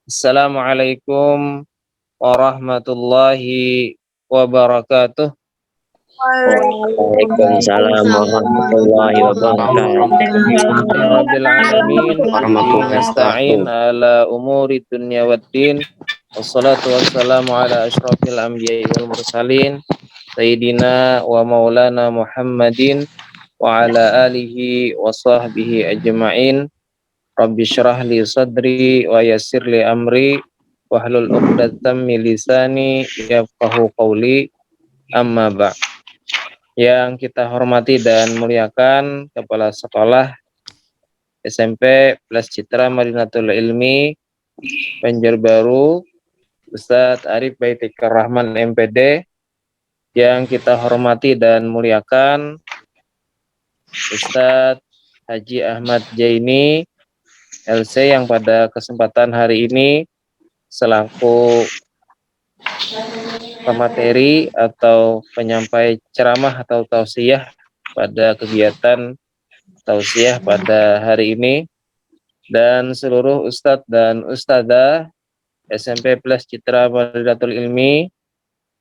Assalamualaikum warahmatullahi wabarakatuh. Waalaikumsalam warahmatullahi wabarakatuh. Rabbil alamin Warahmatullahi nasta'in wabarakatuh. ala umuri dunya waddin. Wassalatu wassalamu ala asyrafil anbiya'i wal mursalin sayyidina wa maulana Muhammadin wa ala alihi wa sahbihi ajma'in. Rabbi syrah li sadri wa yassir li amri wahlul 'uqdatam min lisani yafqahu qawli. Amma ba'. Yang kita hormati dan muliakan Kepala Sekolah SMP Plus Citra Madinatul Ilmi Banjarbaru Ustadz Arif Baitikar Rahman MPD. Yang kita hormati dan muliakan Ustadz Haji Ahmad Jaini LC yang pada kesempatan hari ini selaku pemateri atau penyampai ceramah atau tausiah pada kegiatan tausiah pada hari ini, dan seluruh ustadz dan ustadzah SMP Plus Citra Madinatul Ilmi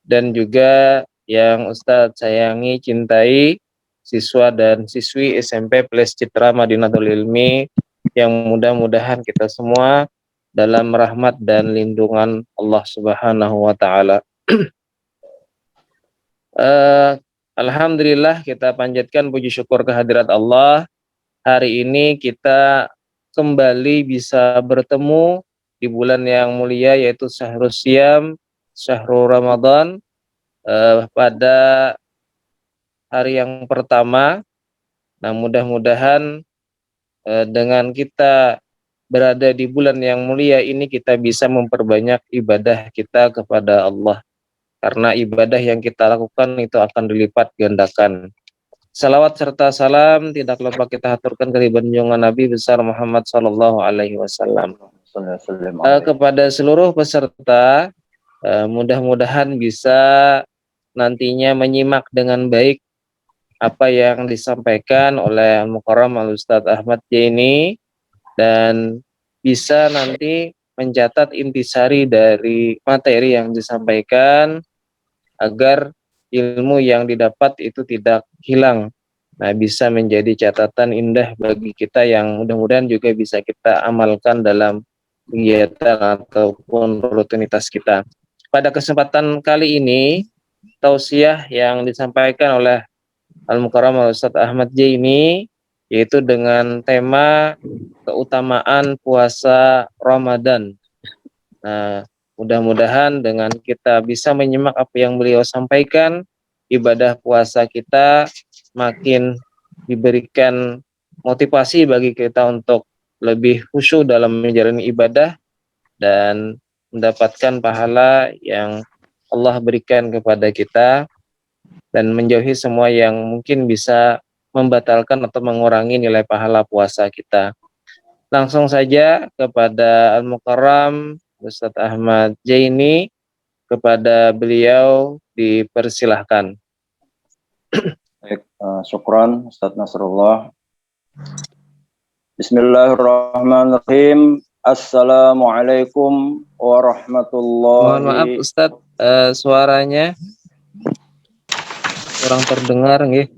dan juga yang ustadz sayangi, cintai, siswa dan siswi SMP Plus Citra Madinatul Ilmi, yang mudah-mudahan kita semua dalam rahmat dan lindungan Allah Subhanahu wa taala. Alhamdulillah, kita panjatkan puji syukur kehadirat Allah. Hari ini kita kembali bisa bertemu di bulan yang mulia, yaitu Syahrul Siyam, Syahrul Ramadan, pada hari yang pertama. Nah, mudah-mudahan dengan kita berada di bulan yang mulia ini, kita bisa memperbanyak ibadah kita kepada Allah. Karena ibadah yang kita lakukan itu akan dilipat gandakan. Salawat serta salam tidak lupa kita haturkan ke junjungan Nabi besar Muhammad sallallahu alaihi wasallam. Kepada seluruh peserta, mudah-mudahan bisa nantinya menyimak dengan baik apa yang disampaikan oleh Al-Mukarram Al-Ustadz Ahmad Jaini, dan bisa nanti mencatat intisari dari materi yang disampaikan agar ilmu yang didapat itu tidak hilang. Nah, bisa menjadi catatan indah bagi kita yang mudah-mudahan juga bisa kita amalkan dalam kegiatan ataupun rutinitas kita. Pada kesempatan kali ini, tausiah yang disampaikan oleh Al-Mukarram Ustadz Ahmad Jaini yaitu dengan tema keutamaan puasa Ramadan. Nah, mudah-mudahan dengan kita bisa menyimak apa yang beliau sampaikan, ibadah puasa kita makin diberikan motivasi bagi kita untuk lebih khusyuk dalam menjalani ibadah dan mendapatkan pahala yang Allah berikan kepada kita, dan menjauhi semua yang mungkin bisa membatalkan atau mengurangi nilai pahala puasa kita. Langsung saja kepada Al-Mukarram Ustadz Ahmad Jaini, kepada beliau dipersilahkan. Baik, syukran Ustadz Nasrullah. Bismillahirrahmanirrahim. Assalamualaikum warahmatullahi. Mohon maaf Ustadz, suaranya kurang terdengar nggih.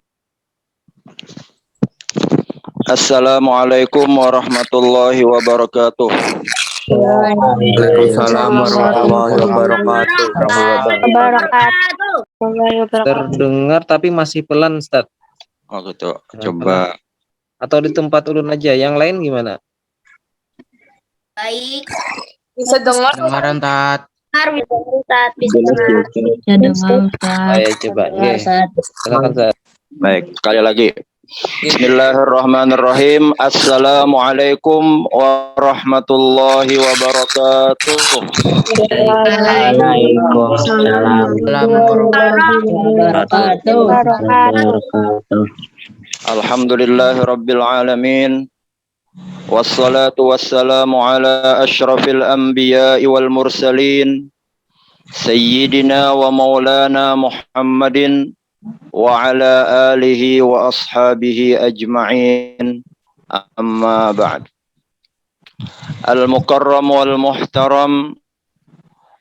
Assalamualaikum warahmatullahi wabarakatuh. Waalaikumsalam warahmatullahi wabarakatuh. Terdengar tapi masih pelan Ustadz. Oh gitu. Coba. Atau di tempat ulun aja. Yang lain gimana? Baik. Bisa dengar? Dengaran tat. Bisa dengar. Ayo coba. Silakan Ustadz. Baik, sekali lagi. Bismillahirrahmanirrahim. Assalamualaikum warahmatullahi wabarakatuh. Waalaikumsalam warahmatullahi wabarakatuh. Alhamdulillahirabbil alamin. Wassalatu wassalamu ala asyrafil anbiya'i wal mursalin sayyidina wa maulana Muhammadin wa ala alihi wa ashabihi ajma'in, amma ba'd. Al-Mukarram wal-Muhtaram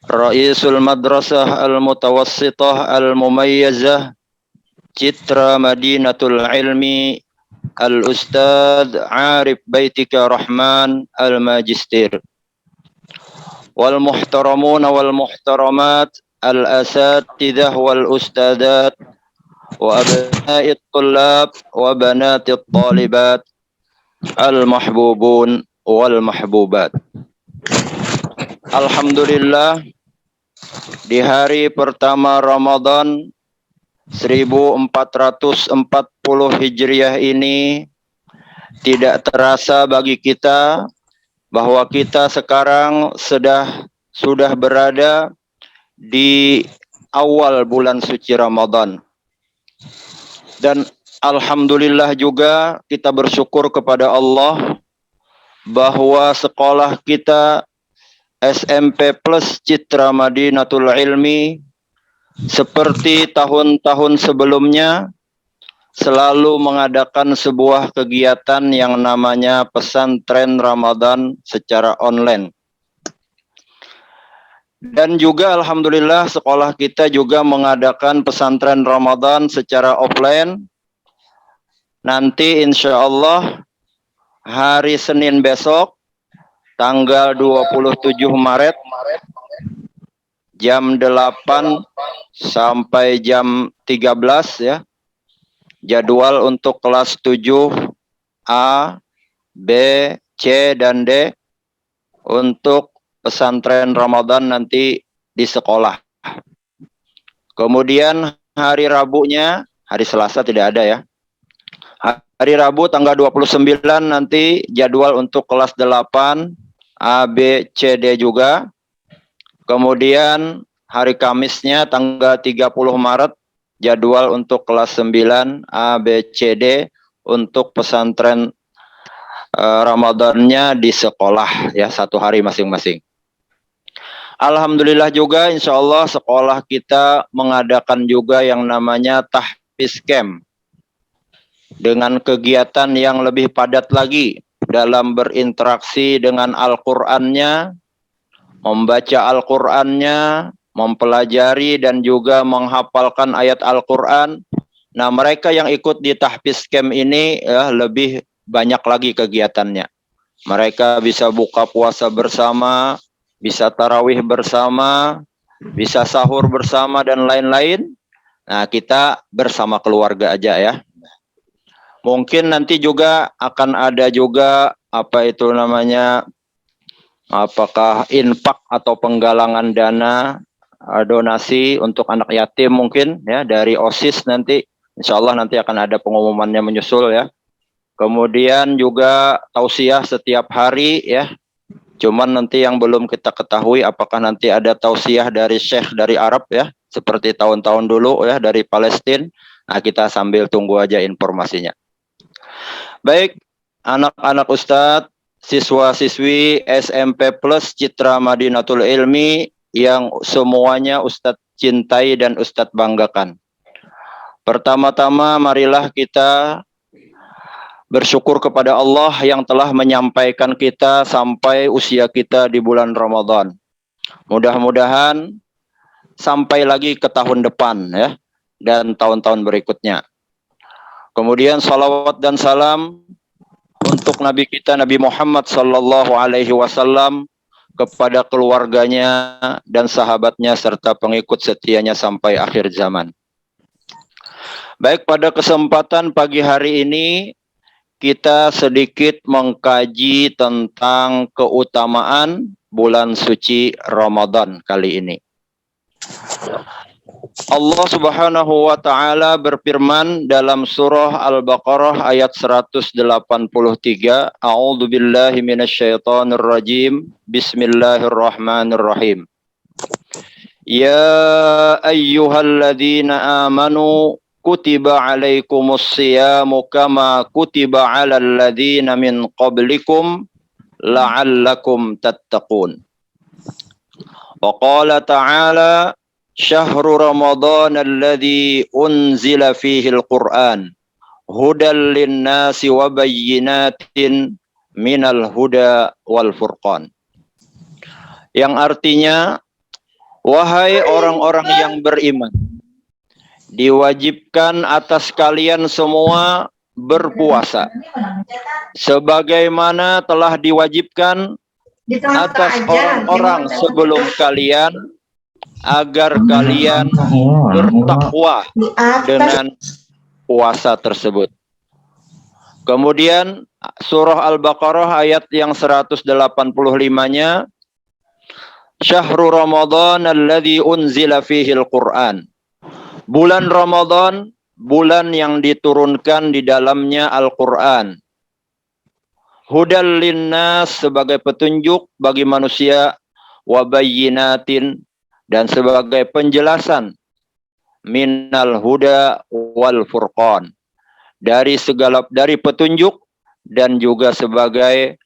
Raisul Madrasah Al-Mutawassitah Al-Mumayyazah Citra Madinatul Ilmi Al-Ustadz Arif Baitika Rahman Al-Majistir wal-muhtaramun wal-muhtaramat al-asatidah wal-ustadat wa abna'it tullab wa banatit talibat al-mahbubun wal-mahbubat. Alhamdulillah, di hari pertama Ramadan 1440 Hijriah ini tidak terasa bagi kita bahwa kita sekarang sudah berada di awal bulan suci Ramadan. Dan alhamdulillah juga kita bersyukur kepada Allah bahwa sekolah kita SMP Plus Citra Madinatul Ilmi seperti tahun-tahun sebelumnya selalu mengadakan sebuah kegiatan yang namanya pesantren Ramadan secara online. Dan juga alhamdulillah sekolah kita juga mengadakan pesantren Ramadan secara offline. Nanti insya Allah hari Senin besok tanggal 27 Maret jam 8 sampai jam 13 ya. Jadwal untuk kelas 7 A, B, C, dan D untuk pesantren Ramadan nanti di sekolah. Kemudian hari Rabunya, hari Selasa tidak ada ya. Hari Rabu tanggal 29 nanti jadwal untuk kelas 8 A, B, C, D juga. Kemudian hari Kamisnya tanggal 30 Maret jadwal untuk kelas 9 A, B, C, D untuk pesantren Ramadannya di sekolah ya, satu hari masing-masing. Alhamdulillah juga insya Allah sekolah kita mengadakan juga yang namanya tahfiz camp dengan kegiatan yang lebih padat lagi dalam berinteraksi dengan Al-Qur'annya, membaca Al-Qur'annya, mempelajari dan juga menghafalkan ayat Al-Qur'an. Nah, mereka yang ikut di tahfiz camp ini ya, lebih banyak lagi kegiatannya. Mereka bisa buka puasa bersama, bisa tarawih bersama, bisa sahur bersama dan lain-lain. Nah, kita bersama keluarga aja ya. Mungkin nanti juga akan ada juga apa itu namanya, apakah infak atau penggalangan dana donasi untuk anak yatim mungkin ya dari OSIS nanti. Insya Allah nanti akan ada pengumumannya menyusul ya. Kemudian juga tausiah setiap hari ya. Cuman nanti yang belum kita ketahui apakah nanti ada tausiah dari Syekh dari Arab ya, seperti tahun-tahun dulu ya dari Palestina. Nah, kita sambil tunggu aja informasinya. Baik, anak-anak Ustadz, siswa-siswi SMP Plus Citra Madinatul Ilmi yang semuanya Ustadz cintai dan Ustadz banggakan. Pertama-tama marilah kita bersyukur kepada Allah yang telah menyampaikan kita sampai usia kita di bulan Ramadan. Mudah-mudahan sampai lagi ke tahun depan ya, dan tahun-tahun berikutnya. Kemudian salawat dan salam untuk Nabi kita Nabi Muhammad sallallahu alaihi wasallam kepada keluarganya dan sahabatnya serta pengikut setianya sampai akhir zaman. Baik, pada kesempatan pagi hari ini kita sedikit mengkaji tentang keutamaan bulan suci Ramadan kali ini. Allah Subhanahu wa taala berfirman dalam surah Al-Baqarah ayat 183, A'udzu billahi minasyaitonir rajim. Bismillahirrahmanirrahim. Ya ayyuhalladzina amanu kutiba alaikumus siyamu kama kutiba alal ladzina min qablikum la'allakum tattaqun. Wa qala ta'ala Syahru Ramadan alladhi unzila fihi al-Qur'an hudal linnasi wa bayyinatin minal huda wal furqan. Yang artinya, wahai orang-orang yang beriman, diwajibkan atas kalian semua berpuasa sebagaimana telah diwajibkan atas orang-orang sebelum kalian, agar kalian bertakwa dengan puasa tersebut. Kemudian surah Al-Baqarah ayat yang 185-nya, Syahrul Ramadan alladzi unzila fihil Qur'an. Bulan Ramadan, bulan yang diturunkan di dalamnya Al-Qur'an. Hudal linnas, sebagai petunjuk bagi manusia, wa bayyinatin, dan sebagai penjelasan, minal huda wal furqan, dari petunjuk dan juga sebagai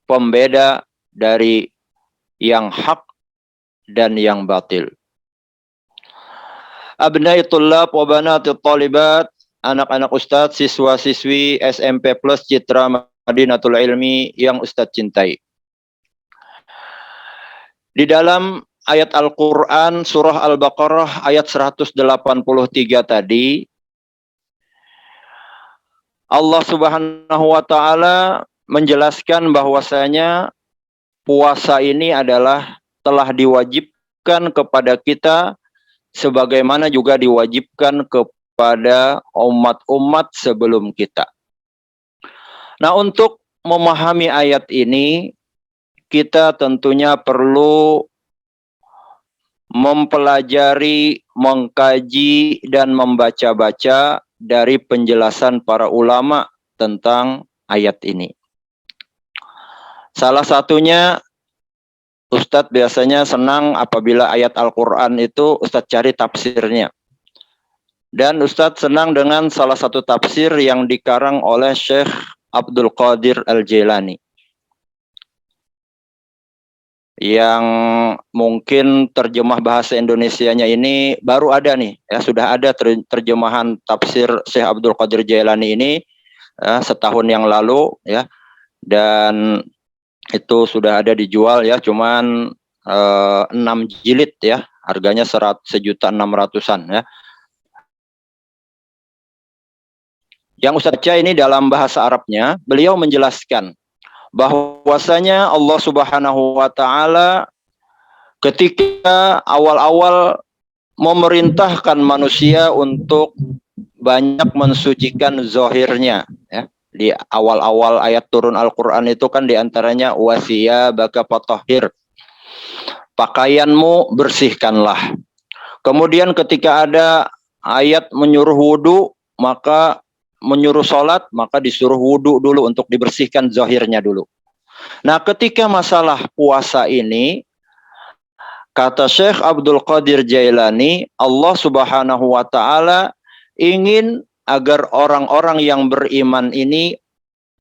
pembeda dari yang hak dan yang batil. Abnai tullab wa banatit talibat, anak-anak ustadz, siswa-siswi SMP Plus Citra Madinatul Ilmi yang ustadz cintai. Di dalam ayat Al-Quran surah Al-Baqarah ayat 183 tadi, Allah Subhanahu wa Ta'ala menjelaskan bahwasanya puasa ini adalah telah diwajibkan kepada kita sebagaimana juga diwajibkan kepada umat-umat sebelum kita. Nah, untuk memahami ayat ini, kita tentunya perlu mempelajari, mengkaji, dan membaca-baca dari penjelasan para ulama tentang ayat ini. Salah satunya, Ustadz biasanya senang apabila ayat Al-Quran itu Ustadz cari tafsirnya. Dan Ustadz senang dengan salah satu tafsir yang dikarang oleh Syekh Abdul Qadir Al-Jailani, yang mungkin terjemah bahasa Indonesianya ini baru ada nih, ya, sudah ada terjemahan tafsir Syekh Abdul Qadir Jailani ini setahun yang lalu, ya, dan itu sudah ada dijual, ya, cuman 6 jilid, ya, harganya 1.600.000-an, ya. Yang Ustadz baca ini dalam bahasa Arabnya, beliau menjelaskan bahwasanya Allah Subhanahu wa Ta'ala ketika awal-awal memerintahkan manusia untuk banyak mensucikan zahirnya, ya. Di awal-awal ayat turun Al-Quran itu kan diantaranya wasiyabaka fatahhir, pakaianmu bersihkanlah. Kemudian ketika ada ayat menyuruh wudu, maka menyuruh sholat, maka disuruh wudu dulu untuk dibersihkan zahirnya dulu. Nah, ketika masalah puasa ini, kata Syekh Abdul Qadir Jailani, Allah Subhanahu wa Ta'ala ingin agar orang-orang yang beriman ini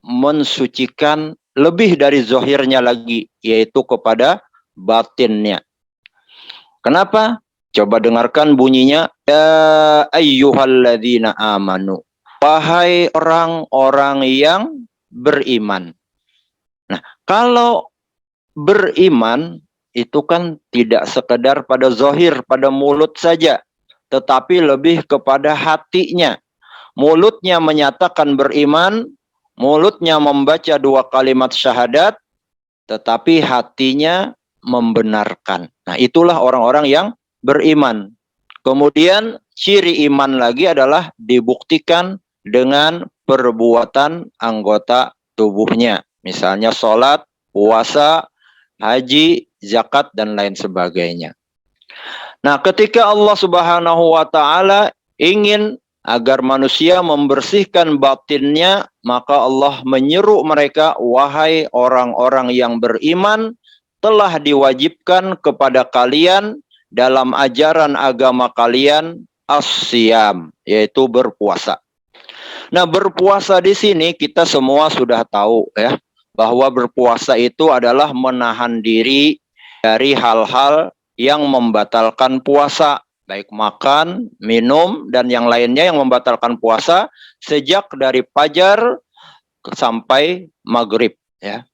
mensucikan lebih dari zahirnya lagi, yaitu kepada batinnya. Kenapa? Coba dengarkan bunyinya, ya ayyuhalladzina amanu, wahai orang-orang yang beriman. Nah, kalau beriman itu kan tidak sekedar pada zahir, pada mulut saja, tetapi lebih kepada hatinya. Mulutnya menyatakan beriman, mulutnya membaca 2 kalimat syahadat, tetapi hatinya membenarkan. Nah, itulah orang-orang yang beriman. Kemudian ciri iman lagi adalah dibuktikan dengan perbuatan anggota tubuhnya. Misalnya sholat, puasa, haji, zakat, dan lain sebagainya. Nah, ketika Allah Subhanahu wa Ta'ala ingin agar manusia membersihkan batinnya, maka Allah menyeru mereka, wahai orang-orang yang beriman, telah diwajibkan kepada kalian dalam ajaran agama kalian as-siyam, yaitu berpuasa. Nah, berpuasa di sini kita semua sudah tahu, ya, bahwa berpuasa itu adalah menahan diri dari hal-hal yang membatalkan puasa, baik makan, minum, dan yang lainnya yang membatalkan puasa sejak dari fajar sampai maghrib. ya.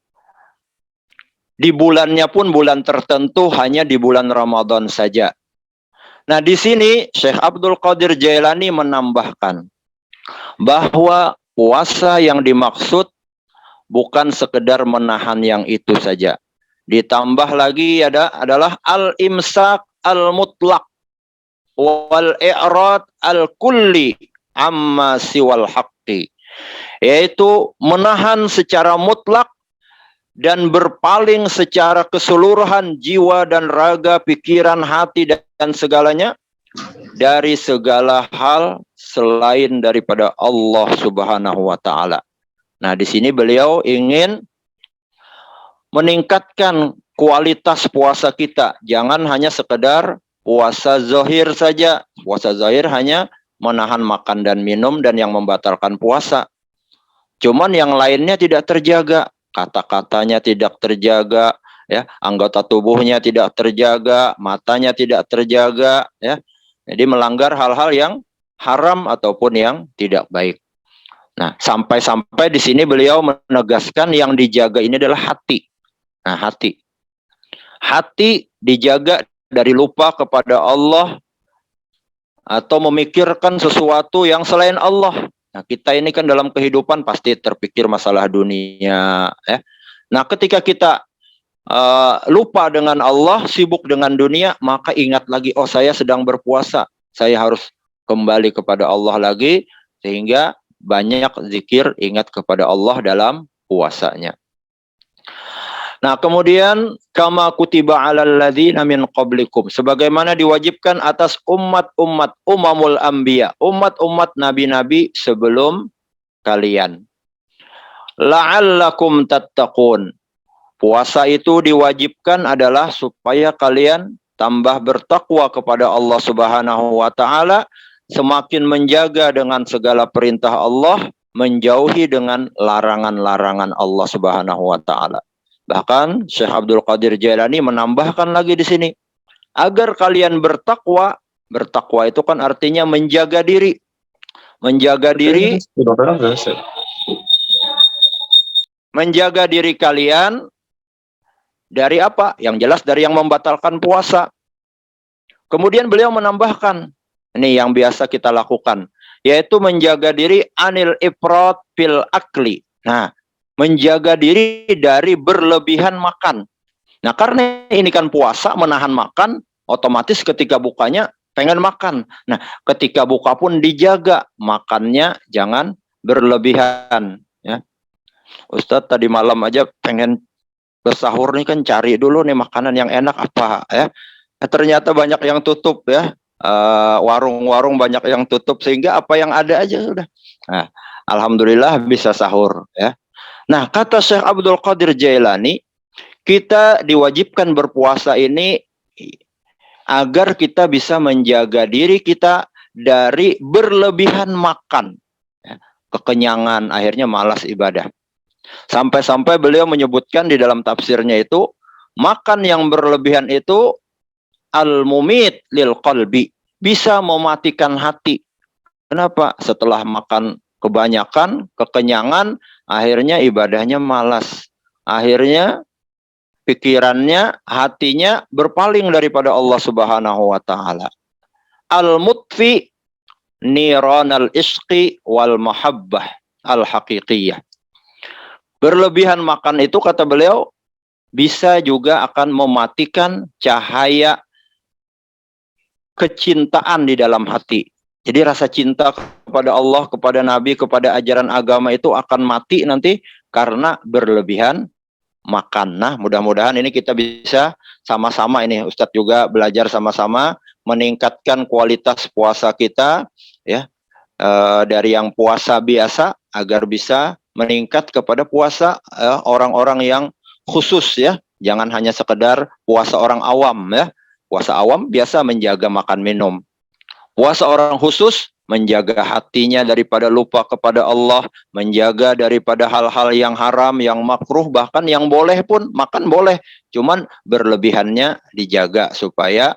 Di bulannya pun bulan tertentu, hanya di bulan Ramadan saja. Nah, di sini Syekh Abdul Qadir Jailani menambahkan bahwa puasa yang dimaksud bukan sekedar menahan yang itu saja. Ditambah lagi adalah al-imsak al-mutlaq wal i'rad al-kulli amma siwal haqqi, yaitu menahan secara mutlak dan berpaling secara keseluruhan jiwa dan raga, pikiran, hati, dan segalanya dari segala hal selain daripada Allah Subhanahu wa Ta'ala. Nah, di sini beliau ingin meningkatkan kualitas puasa kita. Jangan hanya sekedar puasa zahir saja. Puasa zahir hanya menahan makan dan minum dan yang membatalkan puasa. Cuman yang lainnya tidak terjaga. Kata-katanya tidak terjaga, ya, anggota tubuhnya tidak terjaga, matanya tidak terjaga, ya. Jadi melanggar hal-hal yang haram ataupun yang tidak baik. Nah, sampai-sampai di sini beliau menegaskan yang dijaga ini adalah hati. Nah, hati. Hati dijaga dari lupa kepada Allah atau memikirkan sesuatu yang selain Allah. Nah, kita ini kan dalam kehidupan pasti terpikir masalah dunia, ya. Nah, ketika kita lupa dengan Allah, sibuk dengan dunia, maka ingat lagi, oh saya sedang berpuasa, saya harus kembali kepada Allah lagi, sehingga banyak zikir ingat kepada Allah dalam puasanya. Nah, kemudian kama kutiba 'alal ladzina min qablikum, sebagaimana diwajibkan atas umat-umat umamul anbiya, umat-umat nabi-nabi sebelum kalian. La'allakum tattaqun. Puasa itu diwajibkan adalah supaya kalian tambah bertakwa kepada Allah Subhanahu wa Ta'ala, semakin menjaga dengan segala perintah Allah, menjauhi dengan larangan-larangan Allah Subhanahu wa Ta'ala. Bahkan Syekh Abdul Qadir Jailani menambahkan lagi di sini, agar kalian bertakwa. Bertakwa itu kan artinya menjaga diri. Menjaga diri. Menjaga diri kalian dari apa? Yang jelas dari yang membatalkan puasa. Kemudian beliau menambahkan, ini yang biasa kita lakukan, yaitu menjaga diri anil ifrat fil akli. Nah, menjaga diri dari berlebihan makan. Nah, karena ini kan puasa, menahan makan, otomatis ketika bukanya pengen makan. Nah, ketika buka pun dijaga, makannya jangan berlebihan. Ya. Ustadz tadi malam aja pengen bersahur nih, kan cari dulu nih makanan yang enak apa, ya. Ternyata banyak yang tutup, ya. Warung-warung banyak yang tutup, sehingga apa yang ada aja sudah. Nah, alhamdulillah bisa sahur, ya. Nah, kata Syekh Abdul Qadir Jailani, kita diwajibkan berpuasa ini agar kita bisa menjaga diri kita dari berlebihan makan, ya, kekenyangan, akhirnya malas ibadah. Sampai-sampai beliau menyebutkan di dalam tafsirnya itu, makan yang berlebihan itu al-mumit lil qalbi, bisa mematikan hati. Kenapa? Setelah makan kebanyakan, kekenyangan, akhirnya ibadahnya malas. Akhirnya pikirannya, hatinya berpaling daripada Allah Subhanahu wa Ta'ala. Al-mutfi niranal isqi wal mahabbah al-haqiqiyah. Berlebihan makan itu, kata beliau, bisa juga akan mematikan cahaya kecintaan di dalam hati. Jadi rasa cinta kepada Allah, kepada Nabi, kepada ajaran agama itu akan mati nanti karena berlebihan makan. Nah, mudah-mudahan ini kita bisa sama-sama, ini Ustadz juga belajar sama-sama meningkatkan kualitas puasa kita, ya, dari yang puasa biasa agar bisa meningkat kepada puasa orang-orang yang khusus, ya. Jangan hanya sekedar puasa orang awam, ya. Puasa awam biasa menjaga makan minum. Puasa orang khusus menjaga hatinya daripada lupa kepada Allah, menjaga daripada hal-hal yang haram, yang makruh, bahkan yang boleh pun makan boleh, cuman berlebihannya dijaga supaya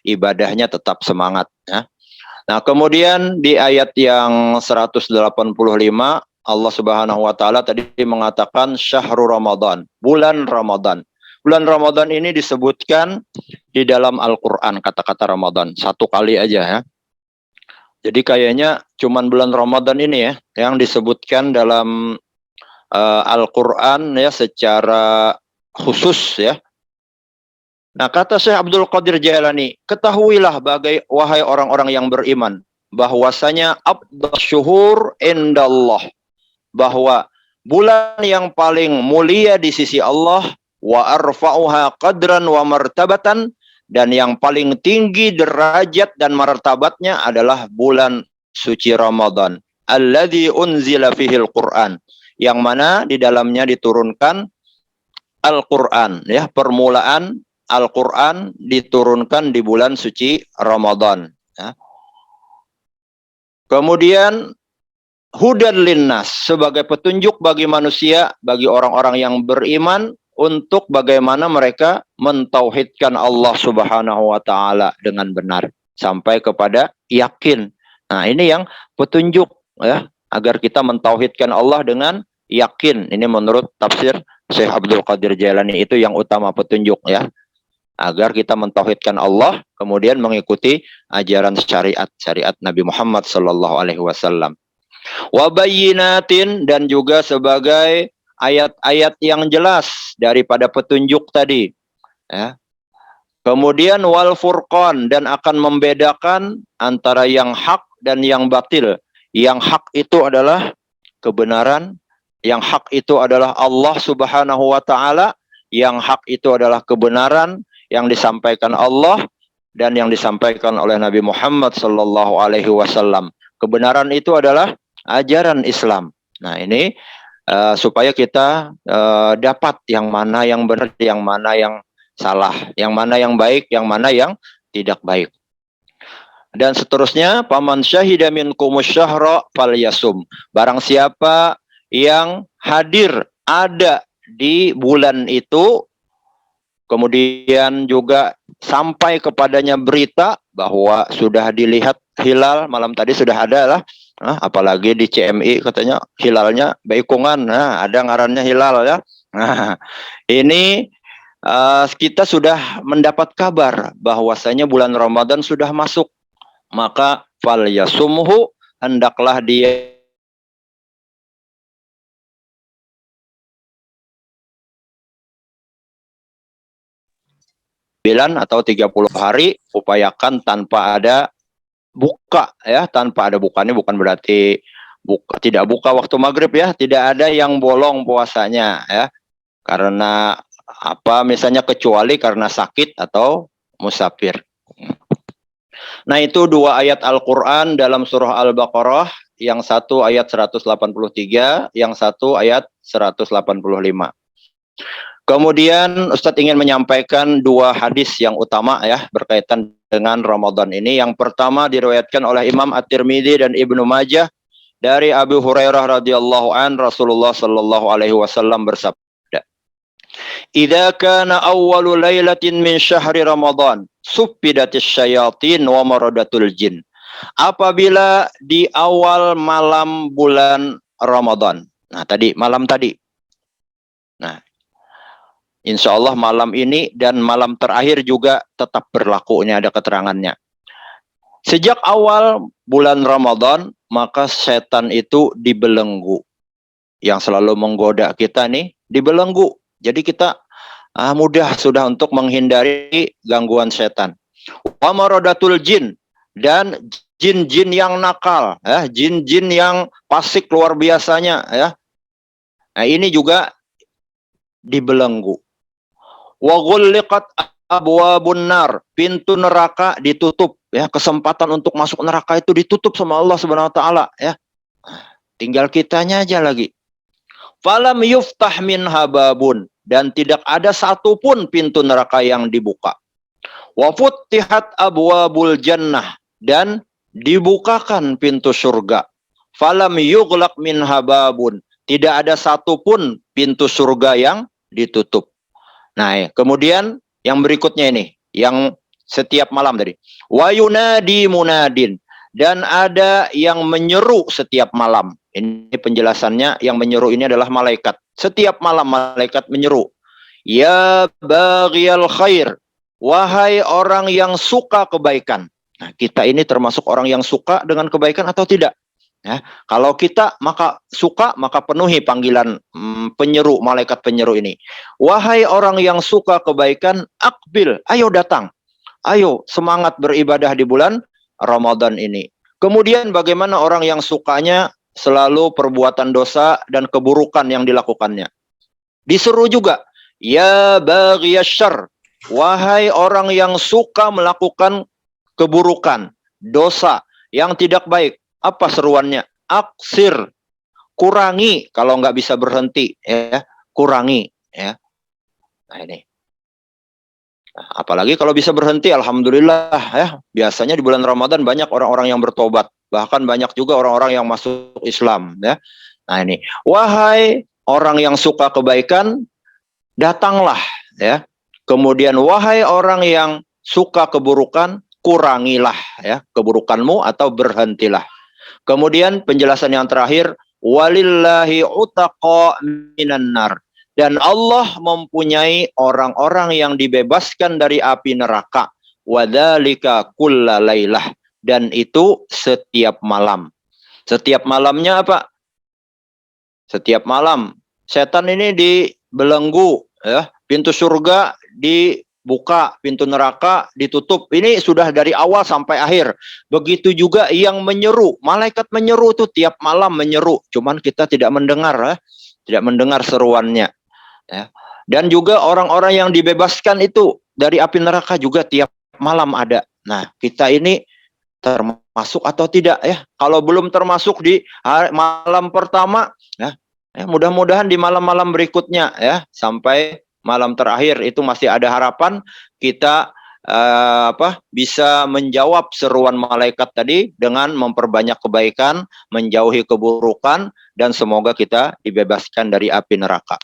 ibadahnya tetap semangat, ya. Nah, kemudian di ayat yang 185 Allah Subhanahu wa taala tadi mengatakan syahrul Ramadan, bulan Ramadan. Bulan Ramadan ini disebutkan di dalam Al-Qur'an kata-kata Ramadan satu kali aja ya. Jadi kayaknya cuman bulan Ramadan ini ya yang disebutkan dalam Al-Qur'an ya secara khusus ya. Nah, kata Syekh Abdul Qadir Jailani, ketahuilah wahai orang-orang yang beriman, bahwasanya afdhal syuhur indallah, bahwa bulan yang paling mulia di sisi Allah, wa arfa'uha qadran wa martabatan, dan yang paling tinggi derajat dan martabatnya adalah bulan suci Ramadan, alladzi unzila fihil Qur'an, yang mana di dalamnya diturunkan Al-Qur'an ya, permulaan Al-Quran diturunkan di bulan suci Ramadan. Ya. Kemudian hudan linnas, sebagai petunjuk bagi manusia, bagi orang-orang yang beriman, untuk bagaimana mereka mentauhidkan Allah Subhanahu wa taala dengan benar sampai kepada yakin. Nah, ini yang petunjuk ya, agar kita mentauhidkan Allah dengan yakin. Ini menurut tafsir Syekh Abdul Qadir Jailani, itu yang utama petunjuk ya. Agar kita mentauhidkan Allah, kemudian mengikuti ajaran syariat Nabi Muhammad sallallahu alaihi wasallam. Wa bayyinatin, dan juga sebagai ayat-ayat yang jelas daripada petunjuk tadi ya. Kemudian wal furqan, dan akan membedakan antara yang hak dan yang batil. Yang hak itu adalah kebenaran, yang hak itu adalah Allah Subhanahu wa taala, yang hak itu adalah kebenaran yang disampaikan Allah dan yang disampaikan oleh Nabi Muhammad sallallahu alaihi wasallam. Kebenaran itu adalah ajaran Islam. Nah, ini supaya kita dapat yang mana yang benar, yang mana yang salah, yang mana yang baik, yang mana yang tidak baik. Dan seterusnya, paman syahida minkumus syahra falyasum. Barang siapa yang hadir ada di bulan itu, kemudian juga sampai kepadanya berita bahwa sudah dilihat hilal, malam tadi sudah ada lah, apalagi di CMI katanya hilalnya baikungan, ada ngarannya hilal ya. Nah, ini kita sudah mendapat kabar bahwasanya bulan Ramadan sudah masuk, maka fal yasumhu, hendaklah dia atau 30 hari, upayakan tanpa ada buka ya, tanpa ada buka. Ini bukan berarti tidak buka waktu maghrib ya, tidak ada yang bolong puasanya ya, karena apa misalnya, kecuali karena sakit atau musafir. Nah, itu dua ayat Al-Quran dalam surah Al-Baqarah, yang satu ayat 183, yang satu ayat 185. Kemudian Ustadz ingin menyampaikan dua hadis yang utama ya berkaitan dengan Ramadan ini. Yang pertama diriwayatkan oleh Imam At-Tirmidzi dan Ibnu Majah dari Abu Hurairah radhiyallahu an, Rasulullah sallallahu alaihi wasallam bersabda, "Idza kana awwalu lailatin min syahri Ramadan, suffidatis syayatin wa maradatul jin." Apabila di awal malam bulan Ramadan. Nah, tadi malam tadi. Nah, insya Allah malam ini dan malam terakhir juga tetap berlaku. Ini ada keterangannya. Sejak awal bulan Ramadan, maka setan itu dibelenggu. Yang selalu menggoda kita nih, dibelenggu. Jadi kita mudah sudah untuk menghindari gangguan setan. Wa maradatul jin, dan jin-jin yang nakal, ya, jin-jin yang fasik luar biasanya, ya. Nah, ini juga dibelenggu. Wa ghulliqat abwabun nar, pintu neraka ditutup, ya, kesempatan untuk masuk neraka itu ditutup sama Allah Subhanahu wa taala, ya. Tinggal kitanya aja lagi. Falam yuftah minha babun, dan tidak ada satupun pintu neraka yang dibuka. Wa futtihat abwabul jannah, dan dibukakan pintu surga. Falam yughlaq minha babun, tidak ada satupun pintu surga yang ditutup. Nah, kemudian yang berikutnya ini, yang setiap malam tadi. Wa yunadi munadin, dan ada yang menyeru setiap malam. Ini penjelasannya, yang menyeru ini adalah malaikat. Setiap malam malaikat menyeru. Ya baghiyal khair, wahai orang yang suka kebaikan. Nah, kita ini termasuk orang yang suka dengan kebaikan atau tidak? Ya, kalau kita maka penuhi panggilan penyeru, malaikat penyeru ini. Wahai orang yang suka kebaikan, akbil, ayo datang. Ayo semangat beribadah di bulan Ramadan ini. Kemudian bagaimana orang yang sukanya selalu perbuatan dosa dan keburukan yang dilakukannya? Diseru juga, ya baghiyasy-syarr, wahai orang yang suka melakukan keburukan, dosa yang tidak baik. Apa seruannya? Aksir, kurangi kalau nggak bisa berhenti, ya, kurangi, ya. Nah ini. Nah, apalagi kalau bisa berhenti, alhamdulillah, ya. Biasanya di bulan Ramadan banyak orang-orang yang bertobat, bahkan banyak juga orang-orang yang masuk Islam, ya. Nah ini, wahai orang yang suka kebaikan, datanglah, ya. Kemudian wahai orang yang suka keburukan, kurangilah, ya, keburukanmu atau berhentilah. Kemudian penjelasan yang terakhir, walillahi utaqa minan nar. Dan Allah mempunyai orang-orang yang dibebaskan dari api neraka. Wadzalika kulla lailah. Dan itu setiap malam. Setiap malamnya apa? Setiap malam. Setan ini dibelenggu, ya. Pintu surga dibuka, pintu neraka ditutup. Ini sudah dari awal sampai akhir. Begitu juga yang menyeru. Malaikat menyeru itu tiap malam menyeru. Cuman kita tidak mendengar, ya. Tidak mendengar seruannya. Ya. Dan juga orang-orang yang dibebaskan itu dari api neraka juga tiap malam ada. Nah, kita ini termasuk atau tidak, ya? Kalau belum termasuk di malam pertama, ya, mudah-mudahan di malam-malam berikutnya, ya, sampai malam terakhir itu masih ada harapan kita bisa menjawab seruan malaikat tadi dengan memperbanyak kebaikan, menjauhi keburukan, dan semoga kita dibebaskan dari api neraka.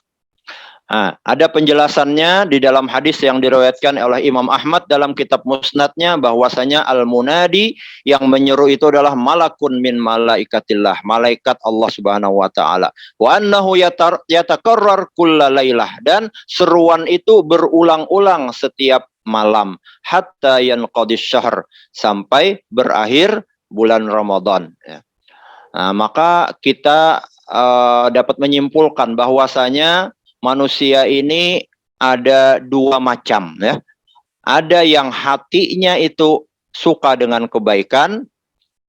Nah, ada penjelasannya di dalam hadis yang diriwayatkan oleh Imam Ahmad dalam kitab Musnadnya, bahwasanya al-munadi yang menyeru itu adalah malakun min malaikatillah, malaikat Allah Subhanahu wa taala. Wa annahu yatakarrar kulla lailah, dan seruan itu berulang-ulang setiap malam hatta yanqadis syahr, sampai berakhir bulan Ramadan, ya. Nah, maka kita dapat menyimpulkan bahwasanya manusia ini ada dua macam, ya. Ada yang hatinya itu suka dengan kebaikan,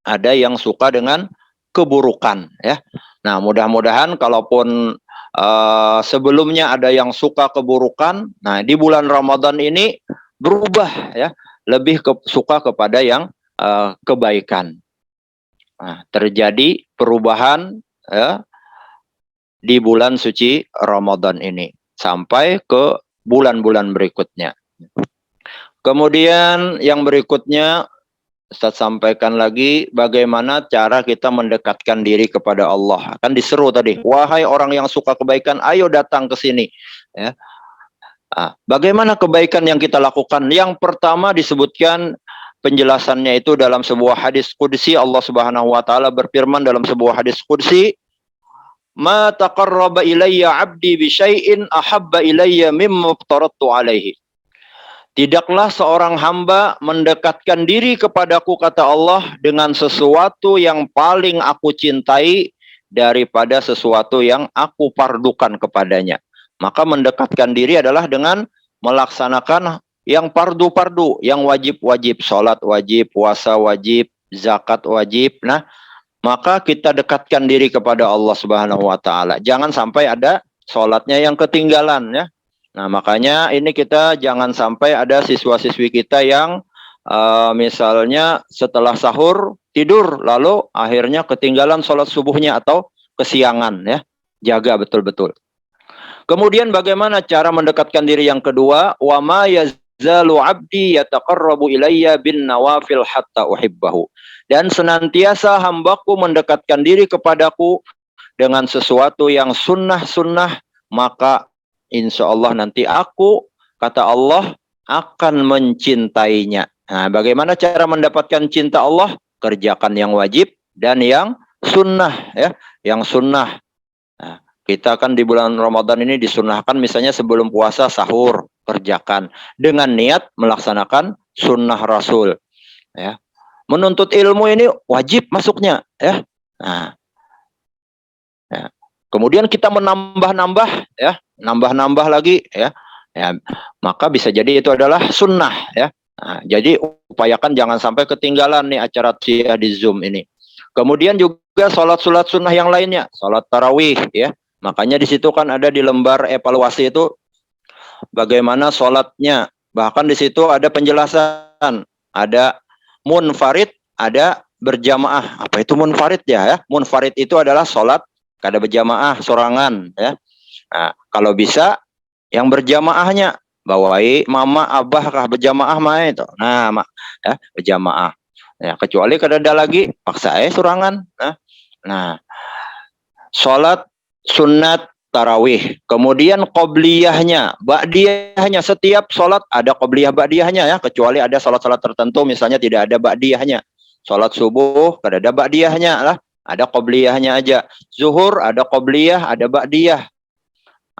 ada yang suka dengan keburukan, ya. Nah, mudah-mudahan kalaupun sebelumnya ada yang suka keburukan, nah di bulan Ramadan ini berubah, ya, lebih suka kepada yang kebaikan. Nah, terjadi perubahan, ya, di bulan suci Ramadan ini sampai ke bulan-bulan berikutnya. Kemudian yang berikutnya Ustaz sampaikan lagi bagaimana cara kita mendekatkan diri kepada Allah. Kan diseru tadi, wahai orang yang suka kebaikan, ayo datang ke sini, ya. Nah, bagaimana kebaikan yang kita lakukan? Yang pertama disebutkan penjelasannya itu dalam sebuah hadis qudsi. Allah Subhanahu wa taala berfirman dalam sebuah hadis qudsi, ma taqarraba ilayya 'abdi bi syai'in ahabba ilayya mimma aftaradtu alaihi. Tidaklah seorang hamba mendekatkan diri kepadaku, kata Allah, dengan sesuatu yang paling aku cintai daripada sesuatu yang aku pardukan kepadanya. Maka mendekatkan diri adalah dengan melaksanakan yang pardu-pardu, yang wajib-wajib, sholat wajib, puasa wajib, zakat wajib. Nah, maka kita dekatkan diri kepada Allah Subhanahu wa taala. Jangan sampai ada sholatnya yang ketinggalan, ya. Nah, makanya ini kita jangan sampai ada siswa-siswi kita yang misalnya setelah sahur tidur, lalu akhirnya ketinggalan sholat subuhnya atau kesiangan, ya. Jaga betul-betul. Kemudian bagaimana cara mendekatkan diri yang kedua? Wa ma yazalu 'abdi yataqarrabu ilayya bin nawafil hatta uhibbahu. Dan senantiasa hambaku mendekatkan diri kepadaku dengan sesuatu yang sunnah-sunnah, maka insya Allah nanti aku, kata Allah, akan mencintainya. Nah, bagaimana cara mendapatkan cinta Allah? Kerjakan yang wajib dan yang sunnah ya, yang sunnah. Nah, kita kan di bulan Ramadan ini disunnahkan misalnya sebelum puasa sahur kerjakan dengan niat melaksanakan sunnah Rasul ya. Menuntut ilmu ini wajib masuknya ya. Nah, ya. Kemudian kita menambah-nambah ya, nambah-nambah lagi ya. Ya, maka bisa jadi itu adalah sunnah ya. Nah, jadi upayakan jangan sampai ketinggalan nih acara Tia di Zoom ini. Kemudian juga sholat-sholat sunnah yang lainnya, sholat tarawih ya. Makanya di situ kan ada di lembar evaluasi itu bagaimana sholatnya. Bahkan di situ ada penjelasan, ada munfarid, ada berjamaah. Apa itu munfarid ya? Munfarid itu adalah sholat kada berjamaah sorangan ya. Nah, kalau bisa yang berjamaahnya bawai mama abah kah berjamaah mah itu. Nah, ya, berjamaah. Ya, kecuali kada ada lagi paksa sorangan. Nah, sholat sunat tarawih. Kemudian qobliyahnya, ba'diyahnya, setiap sholat ada qobliyah ba'diyahnya ya, kecuali ada sholat-sholat tertentu misalnya tidak ada ba'diyahnya. Sholat subuh kada ada ba'diyahnya lah, ada qobliyahnya aja. Zuhur ada qobliyah, ada ba'diyah.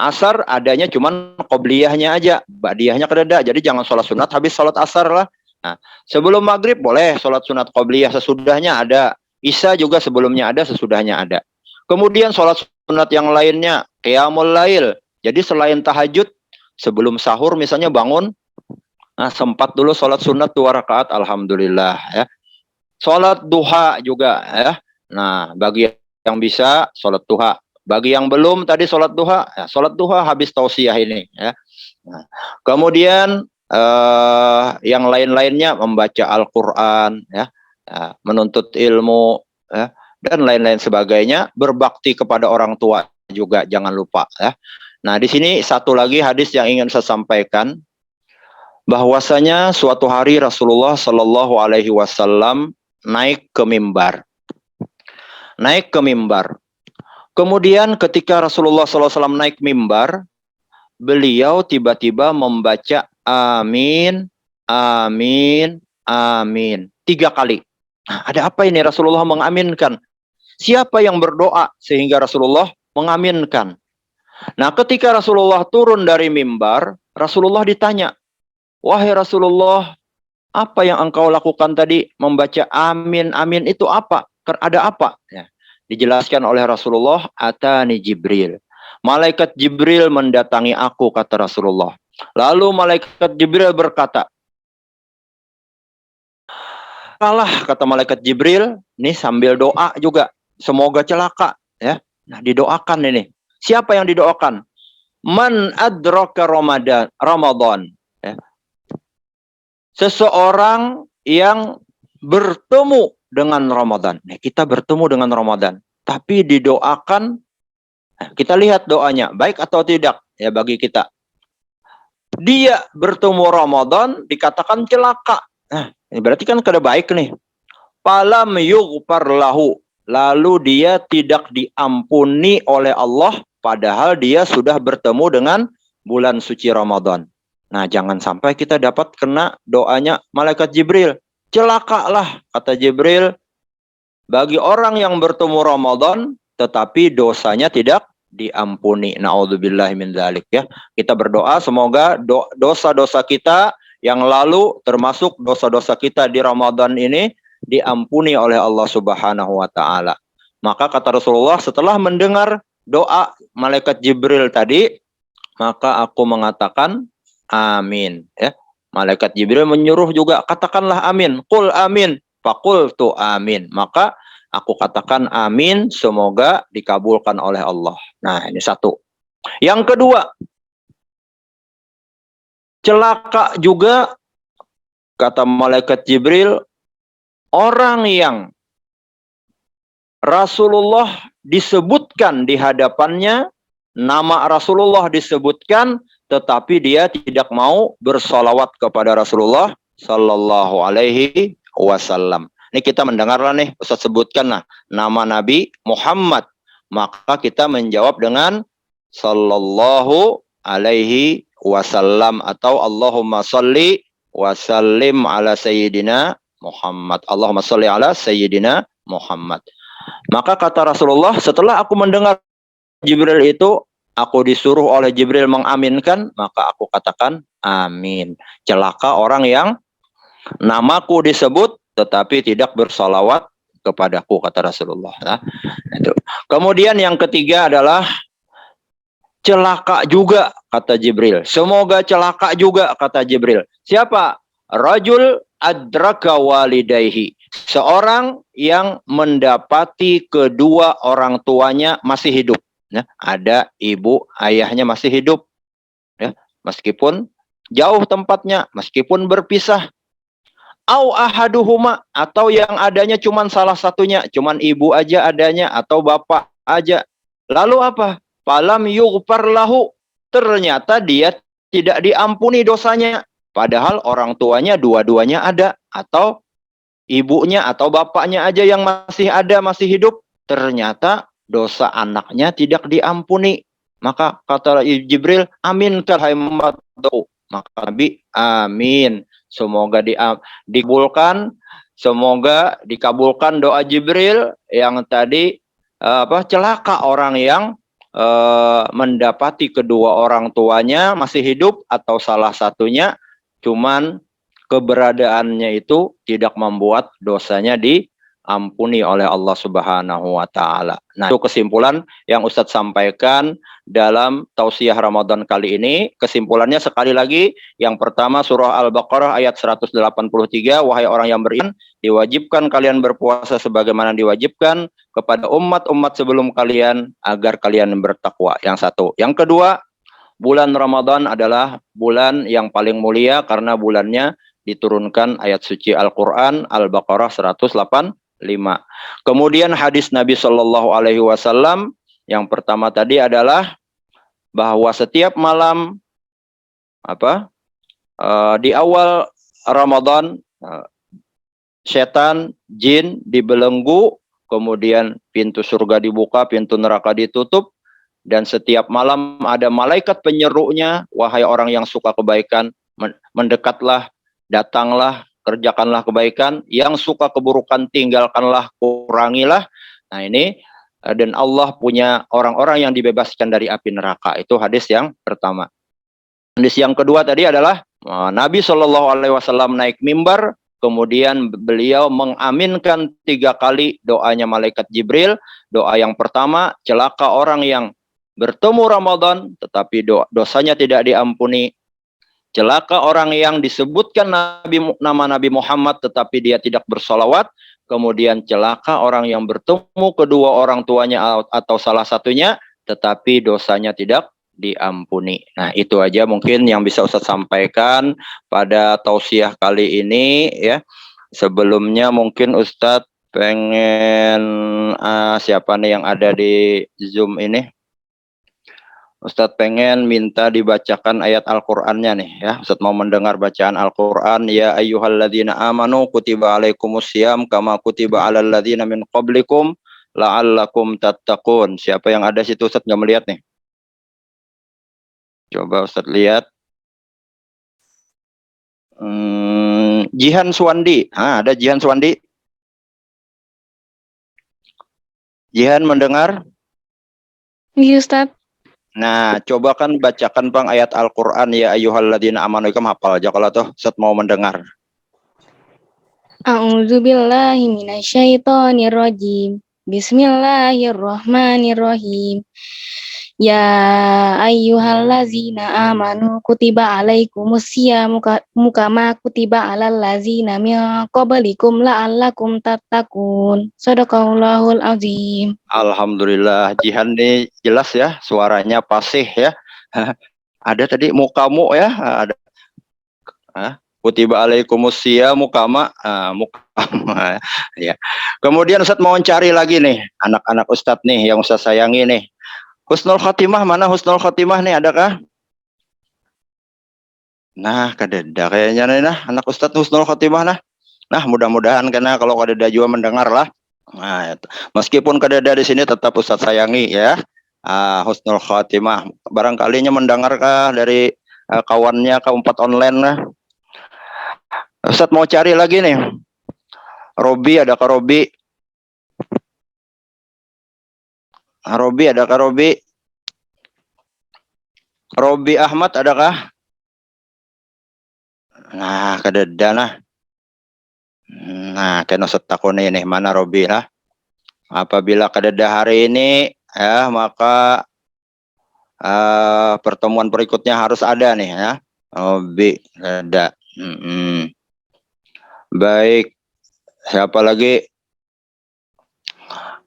Asar adanya cuman qobliyahnya aja, ba'diyahnya kada ada. Jadi jangan sholat sunat habis sholat asar lah. Nah, sebelum maghrib boleh sholat sunat qobliyah, sesudahnya ada. Isya juga sebelumnya ada, sesudahnya ada. Kemudian sholat sunat yang lainnya, qiyamul lail. Jadi selain tahajud, sebelum sahur misalnya bangun, nah sempat dulu sholat sunat 2 rakaat, alhamdulillah ya. Sholat duha juga ya. Nah, bagi yang bisa sholat duha. Bagi yang belum tadi sholat duha, ya, sholat duha habis tausiah ini ya. Nah, kemudian yang lain-lainnya membaca Al-Quran ya, menuntut ilmu ya, dan lain-lain sebagainya, berbakti kepada orang tua juga jangan lupa ya. Nah, di sini satu lagi hadis yang ingin saya sampaikan, bahwasanya suatu hari Rasulullah Shallallahu Alaihi Wasallam naik ke mimbar. Kemudian ketika Rasulullah SAW naik mimbar, beliau tiba-tiba membaca amin, amin, amin 3 kali. Nah, ada apa ini Rasulullah mengaminkan? Siapa yang berdoa sehingga Rasulullah mengaminkan? Nah, ketika Rasulullah turun dari mimbar, Rasulullah ditanya, wahai Rasulullah, apa yang engkau lakukan tadi? Membaca amin, amin itu apa? Ada apa? Ya. Dijelaskan oleh Rasulullah, atani Jibril. Malaikat Jibril mendatangi aku, kata Rasulullah. Lalu malaikat Jibril berkata, kalah, kata malaikat Jibril, nih sambil doa juga, semoga celaka ya. Nah, didoakan ini. Siapa yang didoakan? Man adraka Ramadan ya. Seseorang yang bertemu dengan Ramadan. Nah, kita bertemu dengan Ramadan, tapi didoakan. Kita lihat doanya baik atau tidak ya bagi kita. Dia bertemu Ramadan dikatakan celaka. Nah, ini berarti kan kada baik nih. Falam yughfar lahu. Lalu dia tidak diampuni oleh Allah padahal dia sudah bertemu dengan bulan suci Ramadan. Nah, jangan sampai kita dapat kena doanya malaikat Jibril. Celakalah, kata Jibril, bagi orang yang bertemu Ramadan tetapi dosanya tidak diampuni. Na'udzubillahi min dzalik ya. Kita berdoa semoga dosa-dosa kita yang lalu termasuk dosa-dosa kita di Ramadan ini diampuni oleh Allah Subhanahu wa taala. Maka kata Rasulullah, setelah mendengar doa malaikat Jibril tadi, maka aku mengatakan amin ya. Malaikat Jibril menyuruh juga, katakanlah amin. Qul amin. Faqultu amin. Maka aku katakan amin, semoga dikabulkan oleh Allah. Nah, ini satu. Yang kedua, celaka juga, kata malaikat Jibril, orang yang Rasulullah disebutkan di hadapannya, nama Rasulullah disebutkan, tetapi dia tidak mau bersolawat kepada Rasulullah Sallallahu Alaihi Wasallam. Ini kita mendengarlah nih, Ustaz sebutkan lah nama Nabi Muhammad, maka kita menjawab dengan Sallallahu Alaihi Wasallam atau Allahumma salli wa sallim ala Sayyidina Muhammad. Allahumma salli ala Sayyidina Muhammad. Maka kata Rasulullah, setelah aku mendengar Jibril itu, aku disuruh oleh Jibril mengaminkan, maka aku katakan amin. Celaka orang yang namaku disebut tetapi tidak bersalawat kepadaku, kata Rasulullah. Nah, itu. Kemudian yang ketiga adalah celaka juga, kata Jibril. Semoga celaka juga, kata Jibril. Siapa? Rajul adraka walidayhi. Seorang yang mendapati kedua orang tuanya masih hidup. Ya, ada ibu, ayahnya masih hidup. Ya, meskipun jauh tempatnya, meskipun berpisah. Au ahaduhuma, atau yang adanya cuman salah satunya, cuman ibu aja adanya atau bapak aja. Lalu apa? Falam yughfar lahu, ternyata dia tidak diampuni dosanya. Padahal orang tuanya dua-duanya ada, atau ibunya atau bapaknya aja yang masih ada, masih hidup. Ternyata dosa anaknya tidak diampuni. Maka kata Jibril, amin hai Muhammad. Maka Nabi, amin. Semoga dikabulkan, semoga dikabulkan doa Jibril yang tadi celaka orang yang mendapati kedua orang tuanya masih hidup atau salah satunya, cuman keberadaannya itu tidak membuat dosanya diampuni oleh Allah Subhanahu wa taala. Nah, itu kesimpulan yang Ustadz sampaikan dalam tausiah Ramadan kali ini. Kesimpulannya sekali lagi, yang pertama surah Al-Baqarah ayat 183, wahai orang yang beriman, diwajibkan kalian berpuasa sebagaimana diwajibkan kepada umat-umat sebelum kalian agar kalian bertakwa. Yang satu. Yang kedua, bulan Ramadan adalah bulan yang paling mulia karena bulannya diturunkan ayat suci Al-Quran, Al-Baqarah 185. Kemudian hadis Nabi Shallallahu Alaihi Wasallam yang pertama tadi adalah bahwa setiap malam di awal Ramadan setan, jin dibelenggu, kemudian pintu surga dibuka, pintu neraka ditutup, dan setiap malam ada malaikat penyerunya, wahai orang yang suka kebaikan, mendekatlah, datanglah, kerjakanlah kebaikan, yang suka keburukan tinggalkanlah, kurangilah. Nah ini, dan Allah punya orang-orang yang dibebaskan dari api neraka. Itu hadis yang pertama. Hadis yang kedua tadi adalah Nabi Shallallahu Alaihi Wasallam naik mimbar, kemudian beliau mengaminkan 3 kali doanya malaikat Jibril. Doa yang pertama, celaka orang yang bertemu Ramadan tetapi dosanya tidak diampuni. Celaka orang yang disebutkan nama Nabi Muhammad tetapi dia tidak bersolawat. Kemudian celaka orang yang bertemu kedua orang tuanya atau salah satunya tetapi dosanya tidak diampuni. Nah, itu aja mungkin yang bisa Ustadz sampaikan pada tausiah kali ini ya. Sebelumnya mungkin Ustadz pengen siapa nih yang ada di Zoom ini? Ustadz pengen minta dibacakan ayat Al-Qur'annya nih ya. Ustadz mau mendengar bacaan Al-Qur'an. Ya ayyuhalladzina amanu kutiba alaikumusiyam kama kutiba alal ladzina min qablikum la'allakum tattaqun. Siapa yang ada situ Ustadz nggak melihat nih? Coba Ustadz lihat. Jihan Suwandi. Ada Jihan Suwandi. Jihan mendengar? Iya, Ustaz. Nah, coba kan bacakan Bang ayat Al-Qur'an ya ayyuhalladzina amanu, kamu hafal aja kalau tuh Ustaz mau mendengar. A'udzubillahi minasyaitonirrajim. Bismillahirrahmanirrahim. Ya ayyuhallazina amanu kutiba alaikumusyamu kama kutiba alal ladzina min qablikum la'allakum tattaqun. Shadaqallahul azim. Alhamdulillah, Jihan nih jelas ya, suaranya fasih ya. Ada tadi mukamu ya, ada. Kutiba alaikumusyamu kama mukama ya. Kemudian Ustaz mau cari lagi nih anak-anak Ustaz nih yang Ustaz sayangi nih. Husnul Khotimah, mana Husnul Khotimah nih, adakah? Nah, kadeda kayaknya nih anak Ustaz Husnul Khotimah nah. Nah, mudah-mudahan karena kalau kadeda juga mendengar lah. Nah, meskipun kadeda di sini tetap Ustaz sayangi ya. Husnul Khotimah. Barangkalinya mendengarkah dari kawannya K4 online lah. Ustaz mau cari lagi nih. Robi, adakah Robi? Robi, adakah Robi? Robi Ahmad, adakah? Nah, kadeda nah. Nah, kena setakun ini mana Robi lah. Apabila kadeda hari ini, ya maka pertemuan berikutnya harus ada nih ya. Robi, ada. Baik. Siapa lagi?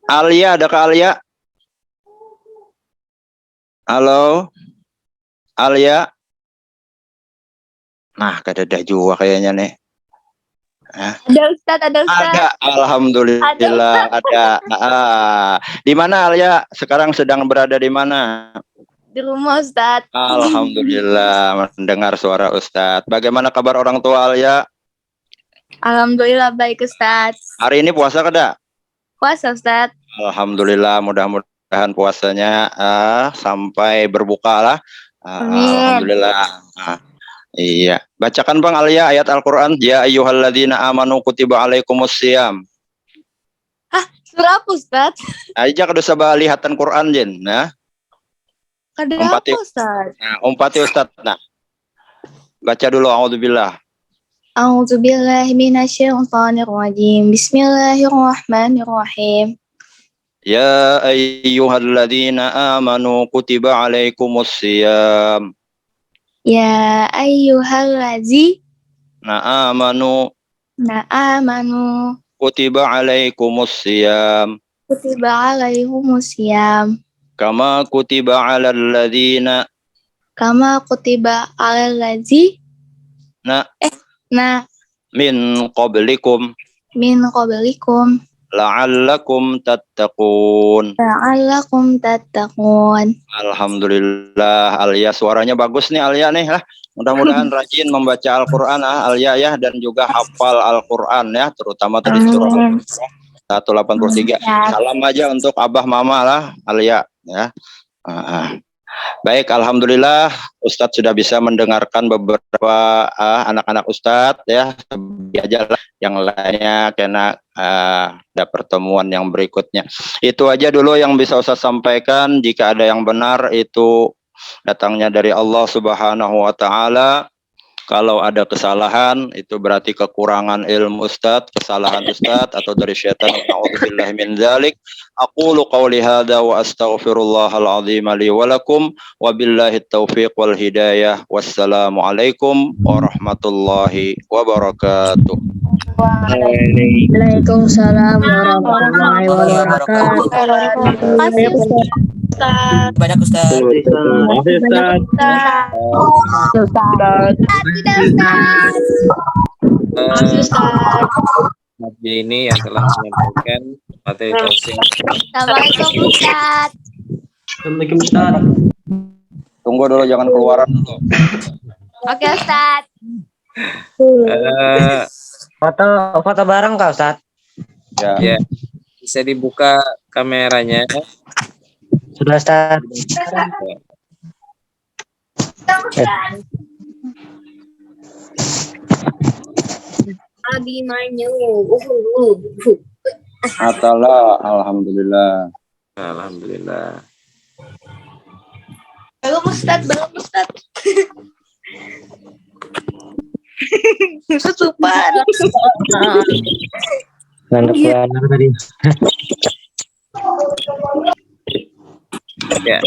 Alia, adakah Alia? Halo, Alia. Nah, kadeda juga kayaknya nih. Ada Ustadz, ada Ada, alhamdulillah ada. Di mana Alia? Sekarang sedang berada di mana? Di rumah Ustadz. Alhamdulillah mendengar suara Ustadz. Bagaimana kabar orang tua Alia? Alhamdulillah baik Ustadz. Hari ini puasa kada? Puasa Ustadz. Alhamdulillah, mudah-mudahan puasanya sampai berbuka lah. Amin. Alhamdulillah. Iya, bacakan Bang Alia ayat Al-Qur'an. Ya ayyuhalladzina amanu kutiba alaikumusiyam. Surah apa Ustadz? Aja kada sabah lihatan Quran jen, nah. Kada Umpati. apa Ustadz? Nah, umpati Ustaz. Nah. Baca dulu a'udzubillah. A'udzubillahi minasyaitonirrajim. Bismillahirrahmanirrahim. Ya ayyuhalladzina amanu kutiba alaikumusiyam. Ya ayyuhallazina amanu kutiba alaikumusiyam. kutiba alaikumusiyam. Kama kutiba alal ladzina min qablikum min qablikum la'allakum tattaqun. Alhamdulillah, Alia suaranya bagus nih Alia nih lah. Mudah-mudahan rajin membaca Al-Qur'an Alia ya, dan juga hafal Al-Qur'an ya, terutama tadi surah 183. Salam aja untuk Abah Mama lah Alia ya. Baik, alhamdulillah Ustadz sudah bisa mendengarkan beberapa anak-anak Ustadz ya. Aja lah yang lainnya kena ada pertemuan yang berikutnya. Itu aja dulu yang bisa Ustadz sampaikan. Jika ada yang benar itu datangnya dari Allah Subhanahu wa taala. Kalau ada kesalahan itu berarti kekurangan ilmu Ustadz, kesalahan Ustadz atau dari syaitan. A'udzubillahi min dzalik. Aqulu qawli hadza wa astaghfirullahal azim li wa lakum wa billahi taufiq wal hidayah. Wassalamualaikum warahmatullahi wabarakatuh. Waalaikumsalam warahmatullahi wabarakatuh. Banyak Ustaz. Ini yang telah menyampaikan materi tausiah. Assalamualaikum Ustaz. Assalamualaikum Ustaz. Tunggu dulu, jangan keluaran dulu. Oke Ustaz. Foto bareng Kak Ustaz. Ya, bisa dibuka kameranya. Sudah Ustaz. Abimanyu. Alhamdulillah. Alhamdulillah. Belum Ustaz. Kesupan. Anak tadi. Ya.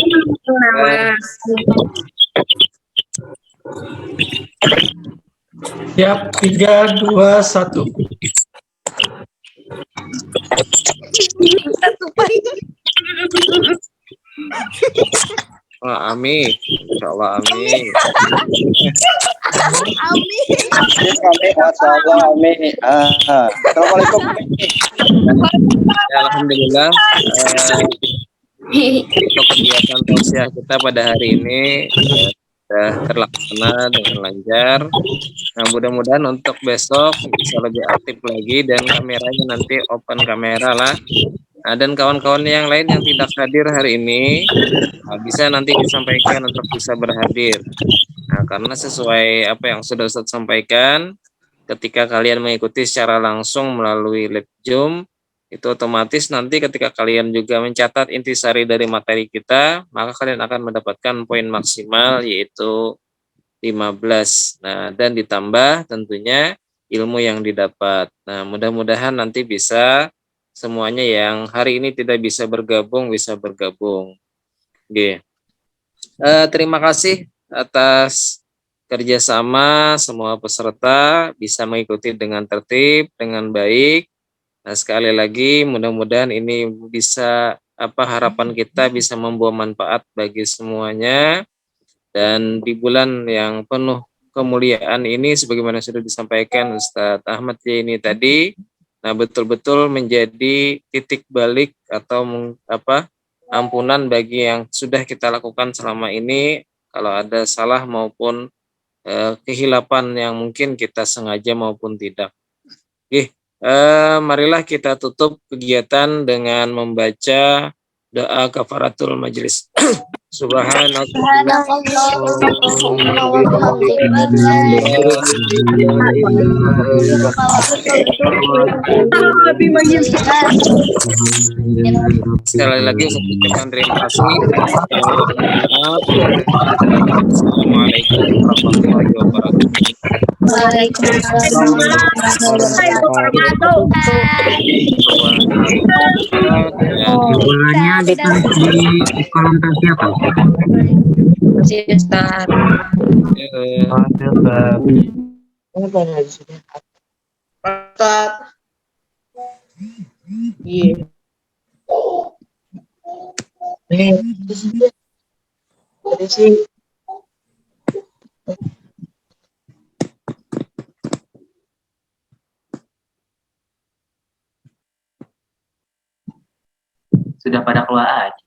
Siap, 3, 2, 1. Kesupan. Amin. Insyaallah amin. Amin. Amin. Assalamualaikum. Ya, alhamdulillah. Untuk kegiatan tausiah kita pada hari ini sudah terlaksana dengan lancar. Nah, mudah-mudahan untuk besok bisa lebih aktif lagi dan kameranya nanti open kamera lah. Nah, dan kawan-kawan yang lain yang tidak hadir hari ini bisa nanti disampaikan untuk bisa berhadir. Nah, karena sesuai apa yang sudah Ustadz sampaikan, ketika kalian mengikuti secara langsung melalui live Zoom, Itu otomatis nanti ketika kalian juga mencatat intisari dari materi kita, maka kalian akan mendapatkan poin maksimal yaitu 15. Nah, dan ditambah tentunya ilmu yang didapat. Nah, mudah-mudahan nanti bisa semuanya yang hari ini tidak bisa bergabung, bisa bergabung. Oke. Terima kasih atas kerjasama semua peserta bisa mengikuti dengan tertib, dengan baik. Nah, sekali lagi mudah-mudahan ini bisa harapan kita bisa membawa manfaat bagi semuanya, dan di bulan yang penuh kemuliaan ini sebagaimana sudah disampaikan Ustadz Ahmad ini tadi, nah betul-betul menjadi titik balik atau ampunan bagi yang sudah kita lakukan selama ini kalau ada salah maupun kehilapan yang mungkin kita sengaja maupun tidak. Oke. Marilah kita tutup kegiatan dengan membaca doa kafaratul majelis. Subhanallah. Sekali lagi saya ucapkan terima kasih. Maaf. Assalamualaikum warahmatullahi wabarakatuh. Waalaikumsalam warahmatullahi Bolanya ditulis di kolom persiapan. Masih Ustaz. Ustaz. Iya. Sudah pada keluar aja.